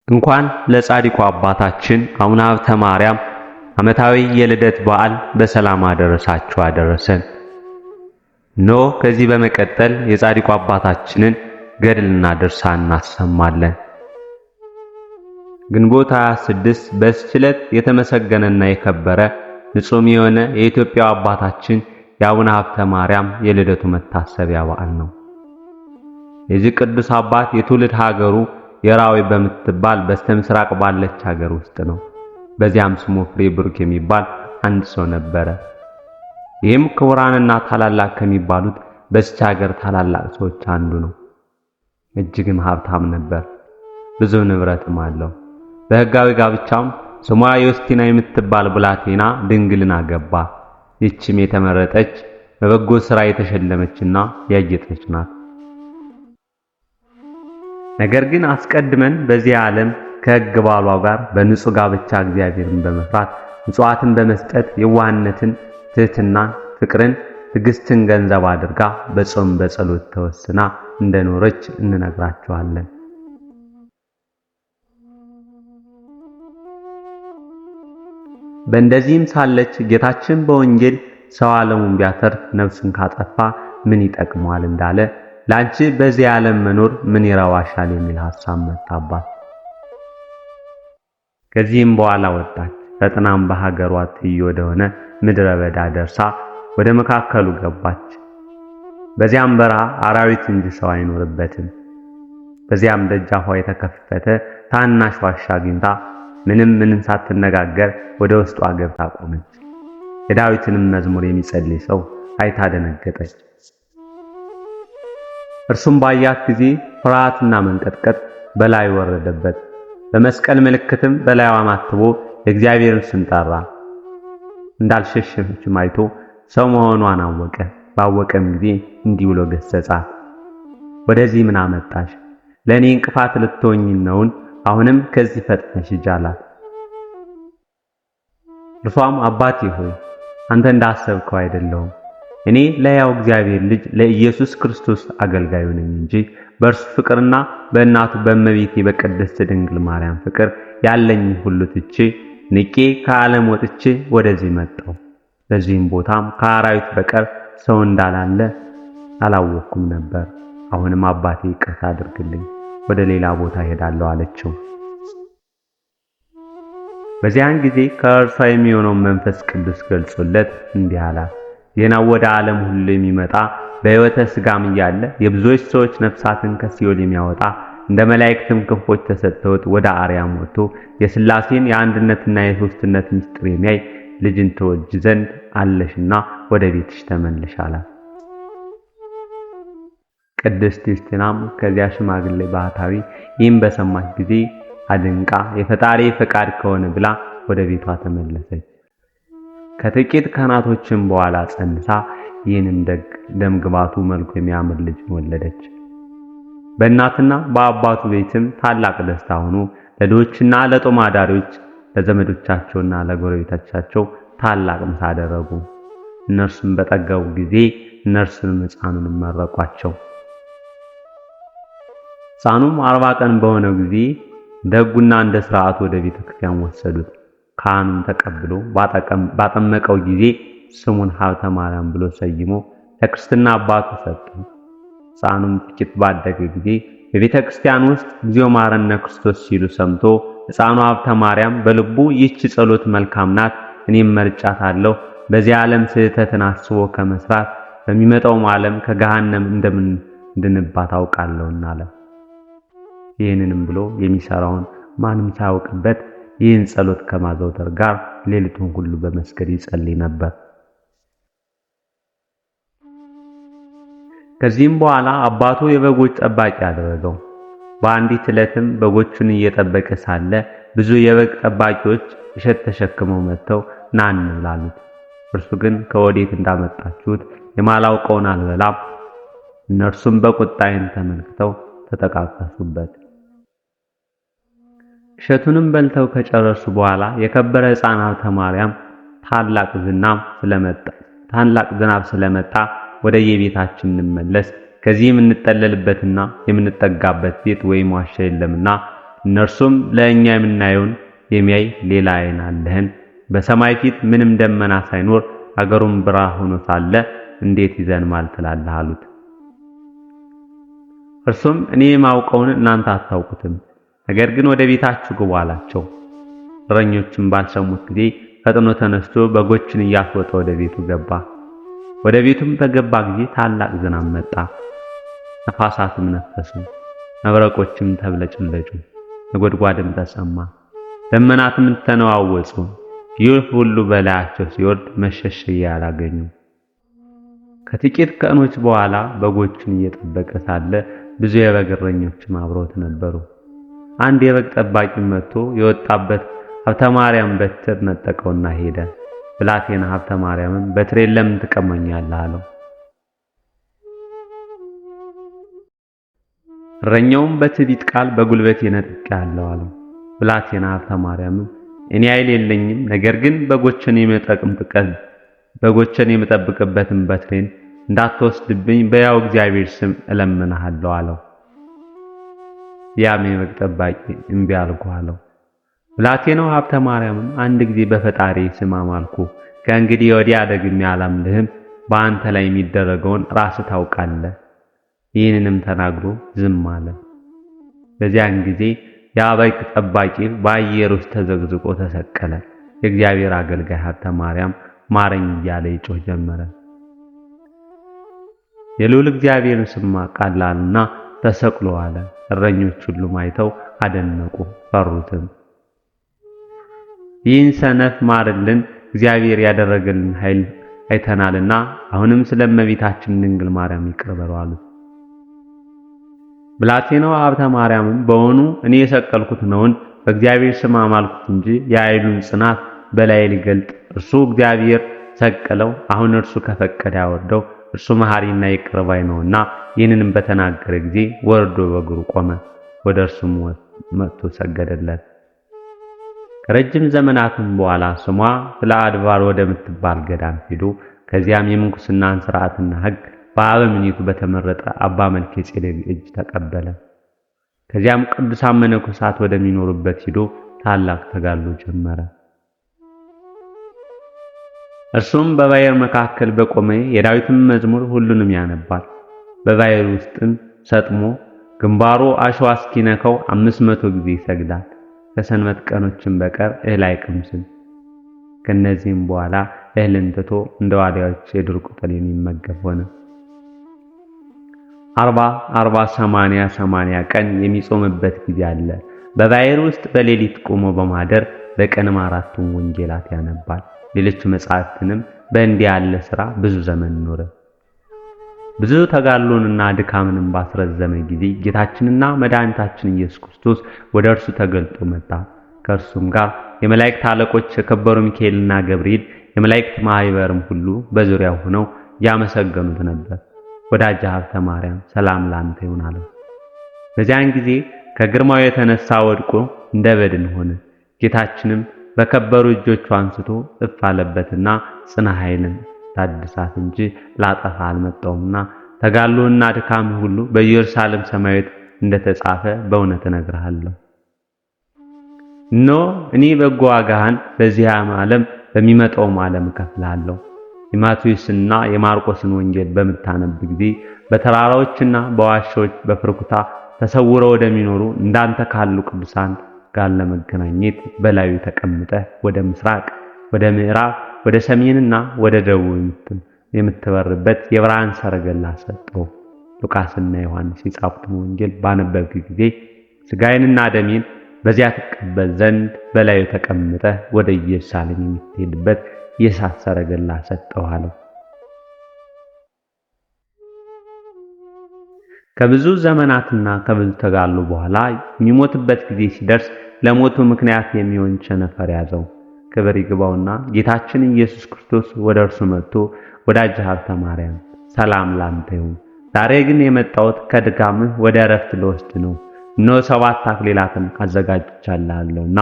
እንኳን ለጻድቁ አባታችን አቡነ ሀብተ ማርያም ዓመታዊ የልደት በዓል በሰላም አደረሳችሁ አደረሰን። ከዚህ በመቀጠል የጻድቁ አባታችንን ገድልና ድርሳን እናሰማለን። ግንቦት 26 በዚች ዕለት የተመሰገነና የከበረ ንጹም የሆነ የኢትዮጵያው አባታችን የአቡነ ሀብተ ማርያም የልደቱ መታሰቢያ በዓል ነው። የዚህ ቅዱስ አባት የትውልድ ሀገሩ የራዊ በምትባል በስተምስራቅ ባለች ሀገር ውስጥ ነው። በዚያም ስሙ ፍሬብሩክ የሚባል አንድ ሰው ነበረ። ይህም ክቡራንና ታላላቅ ከሚባሉት በዚች ሀገር ታላላቅ ሰዎች አንዱ ነው። እጅግም ሀብታም ነበር። ብዙ ንብረትም አለው። በሕጋዊ ጋብቻም ስሟ ዮስቲና የምትባል ብላቴና ድንግልን አገባ። ይህችም የተመረጠች በበጎ ሥራ የተሸለመችና ያጌጠች ናት። ነገር ግን አስቀድመን በዚህ ዓለም ከሕግ ባሏ ጋር በንጹህ ጋብቻ እግዚአብሔርን በመፍራት ምጽዋትን በመስጠት የዋህነትን፣ ትህትናን፣ ፍቅርን፣ ትዕግስትን ገንዘብ አድርጋ በጾም በጸሎት ተወስና እንደኖረች እንነግራችኋለን። በእንደዚህም ሳለች ጌታችን በወንጌል ሰው ዓለሙን ቢያተርፍ ነፍሱን ካጠፋ ምን ይጠቅመዋል እንዳለ ላንቺ በዚህ ዓለም መኖር ምን ይረዋሻል የሚል ሐሳብ መጣባት። ከዚህም በኋላ ወጣች። ፈጥናም በሀገሯ ትይዩ ወደሆነ ምድረ በዳ ደርሳ ወደ መካከሉ ገባች። በዚያም በረሃ አራዊት እንጂ ሰው አይኖርበትም። በዚያም ደጃፏ የተከፈተ ታናሽ ዋሻ አግኝታ ምንም ሳትነጋገር ወደ ውስጧ ገብታ ቆመች። የዳዊትንም መዝሙር የሚጸልይ ሰው አይታ ደነገጠች። እርሱም ባያት ጊዜ ፍርሃትና መንቀጥቀጥ በላይ ወረደበት። በመስቀል ምልክትም በላይዋ ማትቦ የእግዚአብሔርን ስም ጠራ። እንዳልሸሸችም አይቶ ሰው መሆኗን አወቀ። ባወቀም ጊዜ እንዲህ ብሎ ገሰጻት። ወደዚህ ምን አመጣሽ? ለእኔ እንቅፋት ልትሆኝ ነውን? አሁንም ከዚህ ፈጥነሽ ሂጂ አላት። እርሷም አባቴ ሆይ አንተ እንዳሰብከው አይደለሁም። እኔ ለሕያው እግዚአብሔር ልጅ ለኢየሱስ ክርስቶስ አገልጋዩ ነኝ እንጂ በእርሱ ፍቅርና በእናቱ በእመቤቴ በቅድስት ድንግል ማርያም ፍቅር ያለኝ ሁሉ ትቼ ንቄ ከዓለም ወጥቼ ወደዚህ መጣሁ። በዚህም ቦታም ከአራዊት በቀር ሰው እንዳላለ አላወቅኩም ነበር። አሁንም አባቴ ይቅርታ አድርግልኝ፣ ወደ ሌላ ቦታ ሄዳለሁ አለችው። በዚያን ጊዜ ከእርሷ የሚሆነው መንፈስ ቅዱስ ገልጾለት እንዲህ አላት። ይህን ወደ ዓለም ሁሉ የሚመጣ በሕይወተ ሥጋም እያለ የብዙዎች ሰዎች ነፍሳትን ከሲኦል የሚያወጣ እንደ መላእክትም ክንፎች ተሰጥተውት ወደ አርያም ወጥቶ የሥላሴን የአንድነትና የሦስትነት ምስጢር የሚያይ ልጅን ትወልጂ ዘንድ አለሽና ወደ ቤትሽ ተመለሽ አላት። ቅድስት ዩስቲናም ከዚያ ሽማግሌ ባህታዊ ይህን በሰማች ጊዜ አድንቃ የፈጣሪ ፈቃድ ከሆነ ብላ ወደ ቤቷ ተመለሰች። ከጥቂት ቀናቶችም በኋላ ጸንሳ ይህንን ደም ግባቱ መልኩ የሚያምር ልጅን ወለደች። በእናትና በአባቱ ቤትም ታላቅ ደስታ ሆኖ ለድሆችና ለጦም አዳሪዎች ለዘመዶቻቸውና ለጎረቤቶቻቸው ታላቅ ምሳ አደረጉ። እነርሱም በጠገቡ ጊዜ እነርሱንም ሕፃኑን መረቋቸው። ሕፃኑም 40 ቀን በሆነው ጊዜ ደጉና እንደ ሥርዓቱ ወደ ቤተ ክርስቲያን ወሰዱት። ካህኑም ተቀብሎ ባጠመቀው ጊዜ ስሙን ሀብተ ማርያም ብሎ ሰይሞ ለክርስትና አባቱ ሰጠው። ሕፃኑም ጥቂት ባደገ ጊዜ በቤተ ክርስቲያን ውስጥ እግዚኦ መሐረነ ክርስቶስ ሲሉ ሰምቶ ሕፃኑ ሀብተ ማርያም በልቡ ይህች ጸሎት መልካም ናት፣ እኔም መርጫታለሁ፣ በዚህ ዓለም ስህተትን አስቦ ከመስራት በሚመጣውም ዓለም ከገሃነም እንደምንድንባት አውቃለሁና አለ። ይህንንም ብሎ የሚሰራውን ማንም ሳያውቅበት ይህን ጸሎት ከማዘውተር ጋር ሌሊቱን ሁሉ በመስገድ ይጸልይ ነበር። ከዚህም በኋላ አባቱ የበጎች ጠባቂ አደረገው። በአንዲት ዕለትም በጎቹን እየጠበቀ ሳለ ብዙ የበግ ጠባቂዎች እሸት ተሸክመው መጥተው ና እንብላ አሉት። እርሱ ግን ከወዴት እንዳመጣችሁት የማላውቀውን አልበላም። እነርሱም በቁጣ ዓይን ተመልክተው ተጠቃቀሱበት። እሸቱንም በልተው ከጨረሱ በኋላ የከበረ ሕፃን ሀብተ ማርያም ታላቅ ዝናብ ስለመጣ ወደ የቤታችን እንመለስ፣ ከዚህ የምንጠለልበትና የምንጠጋበት ቤት ወይም ዋሻ የለምና እነርሱም ለእኛ የምናየውን የሚያይ ሌላ ዓይን አለህን? በሰማይ ፊት ምንም ደመና ሳይኖር አገሩም ብራ ሆኖ ሳለ እንዴት ይዘንማል ትላለህ አሉት። እርሱም እኔ የማውቀውን እናንተ አታውቁትም፣ ነገር ግን ወደ ቤታችሁ ግቡ አላቸው። እረኞችም ባልሰሙት ጊዜ ፈጥኖ ተነስቶ በጎችን እያስወጣ ወደ ቤቱ ገባ። ወደ ቤቱም በገባ ጊዜ ታላቅ ዝናብ መጣ፣ ነፋሳትም ነፈሱ፣ መብረቆችም ተብለጭለጩ፣ ነጎድጓድም ተሰማ፣ ደመናትም ተነዋወጹ። ይህ ሁሉ በላያቸው ሲወርድ መሸሸጊያ አላገኙ። ከጥቂት ቀኖች በኋላ በጎቹን እየጠበቀ ሳለ ብዙ የበግ እረኞችም አብረውት ነበሩ። አንድ የበግ ጠባቂ መጥቶ የወጣበት ሀብተ ማርያም በትር ነጠቀውና ሄደ። ብላቴና ሀብተ ማርያምም በትሬን ለምን ትቀማኛለህ አለው። እረኛውም በትዕቢት ቃል በጉልበቴ ነጥቄአለሁ አለው። ብላቴና ሀብተ ማርያምም እኔ ኃይል የለኝም፣ ነገር ግን በጎችን የምጠብቅበትን በትሬን እንዳትወስድብኝ በያው እግዚአብሔር ስም እለምንሃለሁ አለው። ያም የበግ ጠባቂ እምቢ አልኩህ አለው። ብላቴናው ሀብተ ማርያምም አንድ ጊዜ በፈጣሪ ስም አማልኩ፣ ከእንግዲህ ወዲያ ደግሜ አላምልህም፣ በአንተ ላይ የሚደረገውን ራስህ ታውቃለህ። ይህንንም ተናግሮ ዝም አለ። በዚያን ጊዜ ያ በግ ጠባቂ በአየር ውስጥ ተዘግዝቆ ተሰቀለ። የእግዚአብሔር አገልጋይ ሀብተ ማርያም ማረኝ እያለ ይጮህ ጀመረ። የልዑል እግዚአብሔርን ስም ቃላልና ተሰቅሎ አለ። እረኞች ሁሉም አይተው አደነቁ፣ ፈሩትም። ይህን ሰነፍ ማርልን፣ እግዚአብሔር ያደረገልን ኃይል አይተናልና አሁንም ስለ እመቤታችን ድንግል ማርያም ይቅር በለው አሉት። ብላቴናው ሀብተ ማርያምም በውኑ እኔ የሰቀልኩት ነውን? በእግዚአብሔር ስም አማልኩት እንጂ የኃይሉን ጽናት በላይ ሊገልጥ እርሱ እግዚአብሔር ሰቀለው። አሁን እርሱ ከፈቀደ ያወርደው፣ እርሱ መሐሪና ይቅር ባይ ነውና። ይህንንም በተናገረ ጊዜ ወርዶ በእግሩ ቆመ። ወደ እርሱም መጥቶ ሰገደለት። ከረጅም ዘመናትም በኋላ ስሟ ስለ አድባር ወደምትባል ገዳም ሄዶ ከዚያም የምንኩስናን ሥርዓትና ሕግ በአበምኔቱ በተመረጠ አባ መልከ ጼዴቅ እጅ ተቀበለ። ከዚያም ቅዱሳን መነኮሳት ወደሚኖሩበት ሄዶ ታላቅ ተጋድሎ ጀመረ። እርሱም በባሕር መካከል በቆመ የዳዊትን መዝሙር ሁሉንም ያነባል። በባሕር ውስጥም ሰጥሞ ግንባሩ አሸዋ እስኪነካው 500 ጊዜ ይሰግዳል። ከሰንበት ቀኖችም በቀር እህል አይቀምስም። ከነዚህም በኋላ እህልን ትቶ እንደ ዋልያዎች የዱር ቅጠል የሚመገብ ሆነ። 80 ቀን የሚጾምበት ጊዜ አለ። በባሕር ውስጥ በሌሊት ቆሞ በማደር በቀንም 4ቱን ወንጌላት ያነባል። ሌሎች መጻሕፍትንም በእንዲህ ያለ ሥራ ብዙ ዘመን ኖረ። ብዙ ተጋድሎንና ድካምንም ባስረዘመ ጊዜ ጌታችንና መድኃኒታችን ኢየሱስ ክርስቶስ ወደ እርሱ ተገልጦ መጣ። ከእርሱም ጋር የመላእክት አለቆች የከበሩ ሚካኤልና ገብርኤል የመላእክት ማህበርም ሁሉ በዙሪያው ሆነው ያመሰገኑት ነበር። ወዳጄ ሀብተ ማርያም ሰላም ላንተ ይሁን አለው። በዚያን ጊዜ ከግርማው የተነሳ ወድቆ እንደ በድን ሆነ። ጌታችንም በከበሩ እጆቹ አንስቶ እፍ አለበትና ጽና ኃይልን ታድሳት እንጂ ላጠፋ አልመጣሁምና ተጋድሎና ድካም ሁሉ በኢየሩሳሌም ሰማያዊት እንደተጻፈ በእውነት እነግርሃለሁ። እኔ በጎ ዋጋህን በዚህ ዓለም በሚመጣውም ዓለም እከፍልሃለሁ። የማቴዎስና የማርቆስን ወንጌል በምታነብ ጊዜ በተራራዎችና በዋሻዎች በፍርኩታ ተሰውረው ወደሚኖሩ እንዳንተ ካሉ ቅዱሳን ጋር ለመገናኘት በላዩ ተቀምጠህ ወደ ምስራቅ፣ ወደ ምዕራብ፣ ወደ ሰሜንና ወደ ደቡብ የምትበርበት የብርሃን ሰረገላ ሰጠው። ሉቃስና ዮሐንስ የጻፉትን ወንጌል ባነበብክ ጊዜ ሥጋዬንና ደሜን በዚያ ተቀበል ዘንድ በላዩ ተቀምጠህ ወደ ኢየሩሳሌም የምትሄድበት የእሳት ሰረገላ ሰጠው አለው። ከብዙ ዘመናትና ከብዙ ተጋድሎ በኋላ የሚሞትበት ጊዜ ሲደርስ ለሞቱ ምክንያት የሚሆን ቸነፈር ያዘው። ክብር ይግባውና ጌታችን ኢየሱስ ክርስቶስ ወደ እርሱ መጥቶ ወዳጄ ሀብተ ማርያም ሰላም ላንተ ይሁን፣ ዛሬ ግን የመጣሁት ከድካምህ ወደ እረፍት ልወስድ ነው። እነሆ 7 አክሊላትን አዘጋጅቻለሁና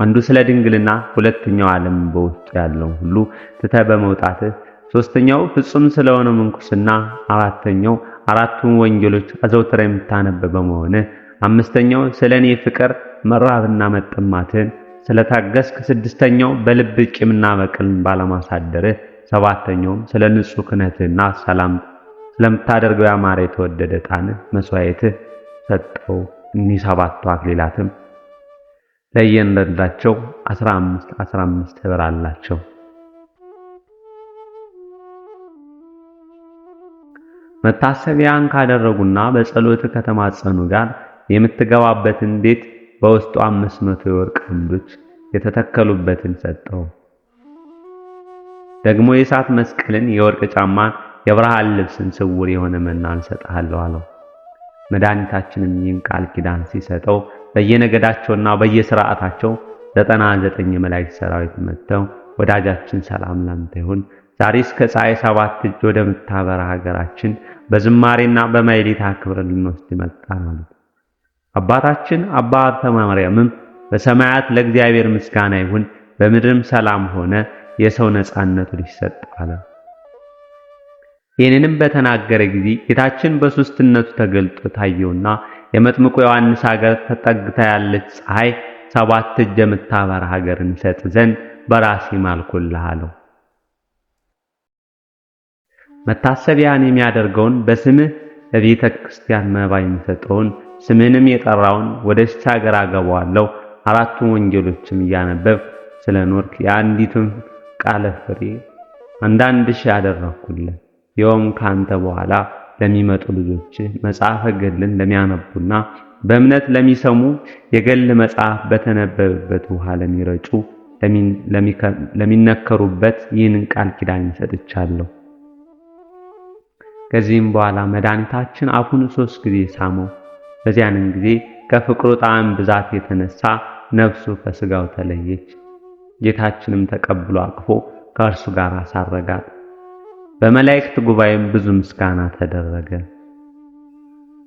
አንዱ ስለ ድንግልና፣ ሁለተኛው ዓለም በውስጡ ያለውን ሁሉ ትተህ በመውጣትህ፣ ሶስተኛው ፍጹም ስለሆነው ምንኩስና፣ አራተኛው 4ቱን ወንጌሎች አዘውትረህ የምታነብ በመሆንህ፣ አምስተኛው ስለኔ ፍቅር መራብና መጠማትን ስለታገስክ፣ ስድስተኛው በልብ ቂምና በቀልን ባለማሳደርህ፣ ሰባተኛውም ስለ ንጹሕ ክህነትህና ሰላም ስለምታደርገው ያማረ የተወደደ ዕጣንህ መስዋዕትህ ሰጠው። እኒህ ሰባቱ አክሊላትም ለእያንዳንዳቸው 15 ኅብር አላቸው። መታሰቢያን ካደረጉና በጸሎት ከተማጸኑ ጋር የምትገባበትን ቤት በውስጡ 500 የወርቅ አምዶች የተተከሉበትን ሰጠው። ደግሞ የእሳት መስቀልን፣ የወርቅ ጫማን፣ የብርሃን ልብስን፣ ስውር የሆነ መናን እሰጥሃለሁ አለው። መድኃኒታችንም ይህን ቃል ኪዳን ሲሰጠው በየነገዳቸውና በየሥርዓታቸው 99 የመላእክት ሰራዊት መጥተው ወዳጃችን ሰላም ላንተ ይሁን፣ ዛሬስ ከፀሐይ 7 እጅ ወደምታበራ ሀገራችን በዝማሬና በማኅሌት አክብረን ልንወስድ መጣን አሉት። አባታችን አባ ሀብተ ማርያምም በሰማያት ለእግዚአብሔር ምስጋና ይሁን፣ በምድርም ሰላም ሆነ፣ የሰው ነጻነቱ ሊሰጥ አለ። ይህንንም በተናገረ ጊዜ ጌታችን በሦስትነቱ ተገልጦ ታየውና የመጥምቁ ዮሐንስ ሀገር ተጠግታ ያለች ፀሐይ 7 እጅ የምታበራ ሀገርን ሰጥ ዘንድ በራሴ ማልኩልህ አለው። መታሰቢያን የሚያደርገውን በስምህ ለቤተ ክርስቲያን መባ የሚሰጠውን ስምህንም የጠራውን ወደዚች ሀገር አገባዋለሁ። 4ቱን ወንጌሎችም እያነበብ ስለኖርክ የአንዲቱን ቃለ ፍሬ 1,000 አደረኩልህ። ይኸውም ካንተ በኋላ ለሚመጡ ልጆች መጽሐፈ ገድልን ለሚያነቡና በእምነት ለሚሰሙ የገድል መጽሐፍ በተነበበበት ውሃ ለሚረጩ ለሚነከሩበት ይህንን ቃል ኪዳን ሰጥቻለሁ። ከዚህም በኋላ መድኃኒታችን አፉን 3 ጊዜ ሳመው። በዚያንም ጊዜ ከፍቅሩ ጣዕም ብዛት የተነሳ ነፍሱ ከስጋው ተለየች። ጌታችንም ተቀብሎ አቅፎ ከእርሱ ጋር አሳረጋት። በመላእክት ጉባኤም ብዙ ምስጋና ተደረገ።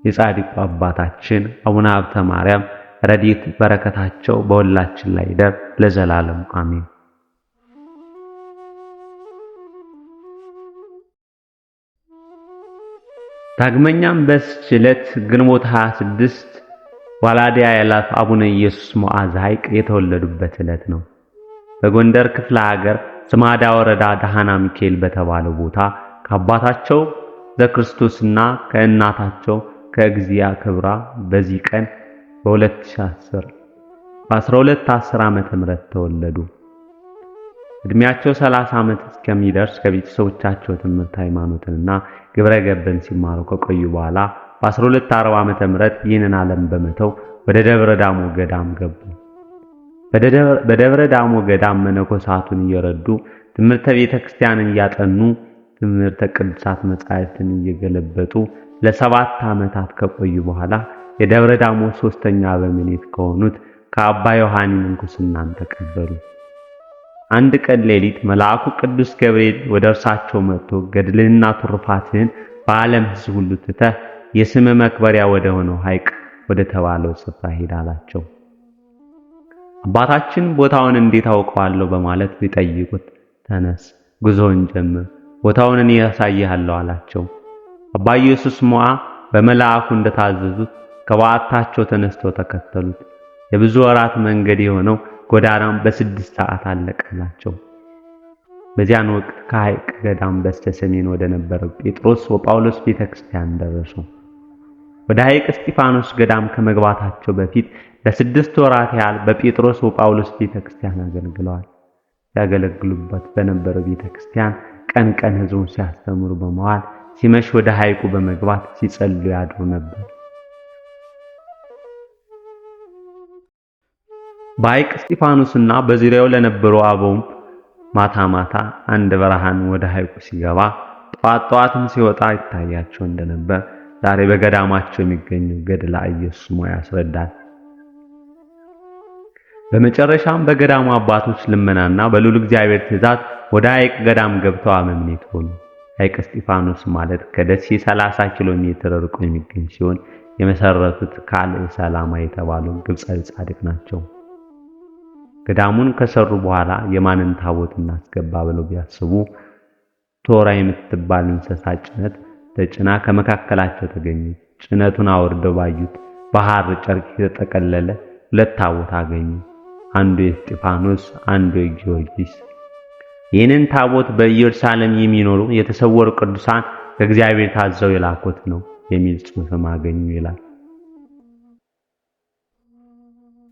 የጻድቁ አባታችን አቡነ ሀብተ ማርያም ረድኤት በረከታቸው በሁላችን ላይ ይደር ለዘላለም አሜን። ዳግመኛም በዚች ዕለት ግንቦት 26 ዋላዲያ ያላፍ አቡነ ኢየሱስ ሞዐ ዘሐይቅ የተወለዱበት ዕለት ነው። በጎንደር ክፍለ ሀገር ስማዳ ወረዳ ዳህና ሚካኤል በተባለው ቦታ ከአባታቸው ዘክርስቶስና ከእናታቸው ከእግዚአ ክብራ በዚህ ቀን በ2010 ዓመተ ምህረት ተወለዱ። እድሜያቸው 30 ዓመት እስከሚደርስ ከቤተሰቦቻቸው ትምህርት ሃይማኖትንና ግብረ ገብን ሲማሩ ከቆዩ በኋላ በ1240 ዓመተ ምህረት ይህንን ዓለም በመተው ወደ ደብረ ዳሞ ገዳም ገቡ። በደብረ ዳሞ ገዳም መነኮሳቱን እየረዱ ትምህርተ ቤተ ክርስቲያንን እያጠኑ ትምህርተ ቅዱሳት መጻሕፍትን እየገለበጡ ለ7 ዓመታት ከቆዩ በኋላ የደብረ ዳሞ 3ኛ አበምኔት ከሆኑት ከአባ ዮሐኒ ምንኩስናን ተቀበሉ። አንድ ቀን ሌሊት መልአኩ ቅዱስ ገብርኤል ወደ እርሳቸው መጥቶ ገድልህንና ትሩፋትህን በዓለም ሕዝብ ሁሉ ትተህ የስም መክበሪያ ወደ ሆነው ሐይቅ ወደ ተባለው ስፍራ ሄድ አላቸው። አባታችን ቦታውን እንዴት አውቀዋለሁ በማለት ቢጠይቁት ተነስ፣ ጉዞውን ጀምር፣ ቦታውን እኔ ያሳይሃለሁ አላቸው። አባ ኢየሱስ ሞዐ በመልአኩ እንደታዘዙት ከበዓታቸው ተነስተው ተከተሉት። የብዙ ወራት መንገድ የሆነው ጎዳናም በ6 ሰዓት አለቀላቸው። በዚያን ወቅት ከሐይቅ ገዳም በስተ ሰሜን ወደ ነበረው ጴጥሮስ ወጳውሎስ ቤተክርስቲያን ደረሱ። ወደ ሐይቅ እስጢፋኖስ ገዳም ከመግባታቸው በፊት ለ6 ወራት ያህል በጴጥሮስ ወጳውሎስ ቤተክርስቲያን አገልግለዋል። ያገለግሉበት በነበረው ቤተክርስቲያን ቀን ቀን ሕዝቡን ሲያስተምሩ በመዋል ሲመሽ ወደ ሐይቁ በመግባት ሲጸልዩ ያድሩ ነበር። በሐይቅ እስጢፋኖስና በዙሪያው ለነበሩ አበውም ማታ ማታ አንድ ብርሃን ወደ ሐይቁ ሲገባ ጧትም ሲወጣ ይታያቸው እንደነበር ዛሬ በገዳማቸው የሚገኘው ገድለ ኢየሱስ ሞዐ ያስረዳል። በመጨረሻም በገዳሙ አባቶች ልመናና በልዑል እግዚአብሔር ትእዛዝ ወደ ሐይቅ ገዳም ገብተው አበምኔት ሆኑ። ሐይቅ እስጢፋኖስ ማለት ከደሴ 30 ኪሎ ሜትር ርቆ የሚገኝ ሲሆን የመሰረቱት ካልዕ ሰላማ የተባሉ ግብፃዊ ጻድቅ ናቸው። ገዳሙን ከሰሩ በኋላ የማንን ታቦት እናስገባ ብለው ቢያስቡ ቶራ የምትባል እንስሳ ጭነት ተጭና ከመካከላቸው ተገኘች። ጭነቱን አውርደው ባዩት በሐር ጨርቅ የተጠቀለለ 2 ታቦት አገኙ። አንዱ የእስጢፋኖስ፣ አንዱ የጊዮርጊስ። ይህንን ታቦት በኢየሩሳሌም የሚኖሩ የተሰወሩ ቅዱሳን ከእግዚአብሔር ታዘው የላኩት ነው የሚል ጽሑፍም አገኙ ይላል።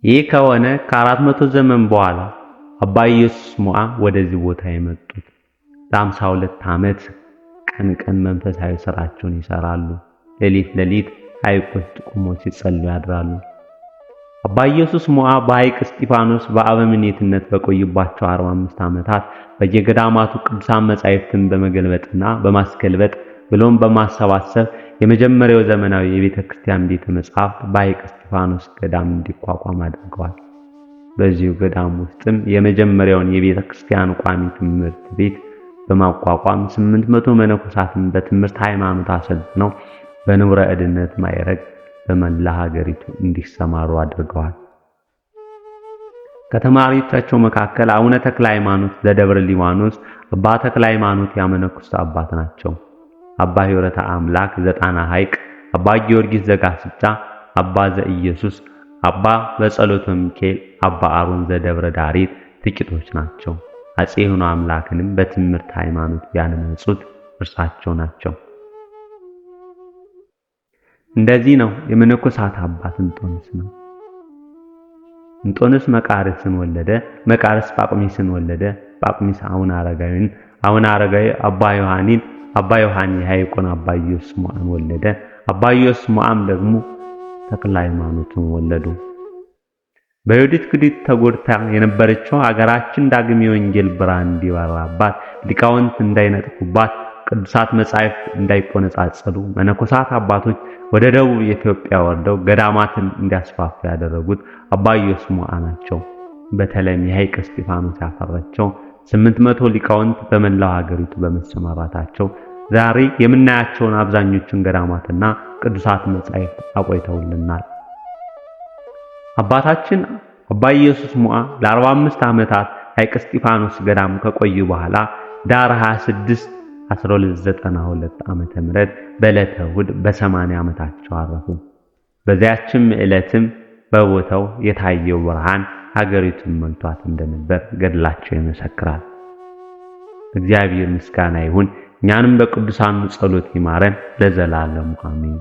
ይህ ከሆነ ከ400 ዘመን በኋላ አባ ኢየሱስ ሞዐ ወደዚህ ቦታ የመጡት ለ52 ዓመት ቀን ቀን መንፈሳዊ ሥራቸውን ይሰራሉ። ሌሊት ሐይቅ ውስጥ ቆመው ሲጸልዩ ያድራሉ። አባ ኢየሱስ ሞዐ በሐይቅ እስጢፋኖስ በአበምኔትነት በቆዩባቸው 45 ዓመታት በየገዳማቱ ቅዱሳን መጻሕፍትን በመገልበጥና በማስገልበጥ ብሎም በማሰባሰብ የመጀመሪያው ዘመናዊ የቤተ ክርስቲያን ቤተ መጻሕፍት በሐይቅ እስጢፋኖስ ገዳም እንዲቋቋም አድርገዋል። በዚሁ ገዳም ውስጥም የመጀመሪያውን የቤተ ክርስቲያን ቋሚ ትምህርት ቤት በማቋቋም 800 መነኮሳትን በትምህርት ሃይማኖት አሰልጥነው በንቡረ እድነት ማዕረግ በመላ ሀገሪቱ እንዲሰማሩ አድርገዋል። ከተማሪዎቻቸው መካከል አቡነ ተክለ ሃይማኖት ዘደብረ ሊባኖስ አባ ተክለ ሃይማኖት ያመነኮሱት አባት ናቸው። አባ ሂወረተ አምላክ ዘጣና ሐይቅ፣ አባ ጊዮርጊስ ዘጋስጫ፣ አባ ዘኢየሱስ፣ አባ በጸሎተ ሚካኤል፣ አባ አሮን ዘደብረ ዳሪት ጥቂቶች ናቸው። አፄ ይሁኖ አምላክንም በትምህርት ሃይማኖት ያነጹት እርሳቸው ናቸው። እንደዚህ ነው የመነኮሳት አባት እንጦንስ ነው። እንጦንስ መቃርስን ወለደ። መቃርስ ጳቁሚስን ወለደ። ጳቁሚስ አቡነ አረጋዊን፣ አቡነ አረጋዊ አባ ዮሐኒን፣ አባ ዮሐኒ ሐይቁን አባ ኢየሱስ ሞዐን ወለደ። አባ ኢየሱስ ሞዐም ደግሞ ተክለ ሃይማኖትን ወለዱ። በዮዲት ጉዲት ተጎድታ የነበረችው ሀገራችን ዳግም የወንጌል ብርሃን እንዲበራባት፣ ሊቃውንት እንዳይነጥፉባት፣ ቅዱሳት መጻሕፍት እንዳይቆነጻጸሉ መነኮሳት አባቶች ወደ ደቡብ ኢትዮጵያ ወርደው ገዳማትን እንዲያስፋፉ ያደረጉት አባ ኢየሱስ ሞዐ ናቸው። በተለይም የሐይቅ እስጢፋኖስ ያፈራቸው 800 ሊቃውንት በመላው ሀገሪቱ በመሰማራታቸው ዛሬ የምናያቸውን አብዛኞቹን ገዳማትና ቅዱሳት መጻሕፍት አቆይተውልናል። አባታችን አባ ኢየሱስ ሞዐ ለ45 ዓመታት ሐይቅ እስጢፋኖስ ገዳም ከቆዩ በኋላ ዳር 26 1292 ዓመተ ምህረት በዕለተ እሑድ በ80 ዓመታቸው አረፉ። በዚያችም ዕለትም በቦታው የታየው ብርሃን ሀገሪቱን መልቷት እንደነበር ገድላቸው ይመሰክራል። እግዚአብሔር ምስጋና ይሁን። እኛንም በቅዱሳኑ ጸሎት ይማረን ለዘላለሙ አሜን።